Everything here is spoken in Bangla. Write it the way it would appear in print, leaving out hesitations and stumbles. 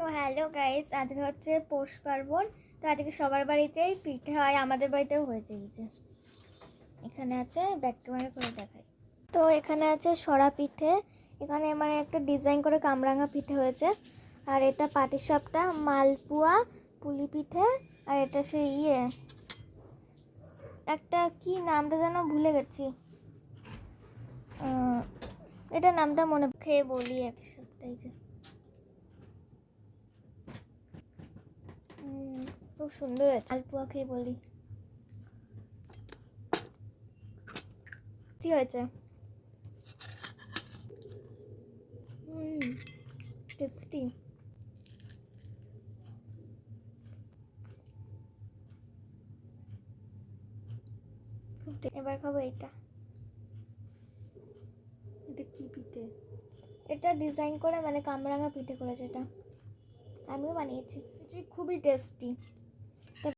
তো হ্যালো গাইস, আজকে হচ্ছে পৌষ পার্বণ। তো আজকে সবার বাড়িতেই পিঠে হয়, আমাদের বাড়িতেও হয়েছে। এই যে এখানে আছে, ব্যাক ক্যামেরা করে দেখাই। তো এখানে আছে সরা পিঠে, এখানে মানে একটা ডিজাইন করে কামরাঙা পিঠে হয়েছে। আর এটা পাটিসাপটা, মালপুয়া, পুলি পিঠে। আর এটা সেই একটা কি নামটা যেন ভুলে গেছি, এটা নামটা মনে খেয়ে বলি এক সপ্তাহে। যে খুব সুন্দর আছে, মালপুয়া খেয়ে বলি কি হয়েছে। টেস্টি। এবার খাবো এটা। এটা কি পিঠে? এটা ডিজাইন করে মানে কামরাঙা পিঠে করেছে, এটা আমিও বানিয়েছি। এটা খুবই টেস্টি।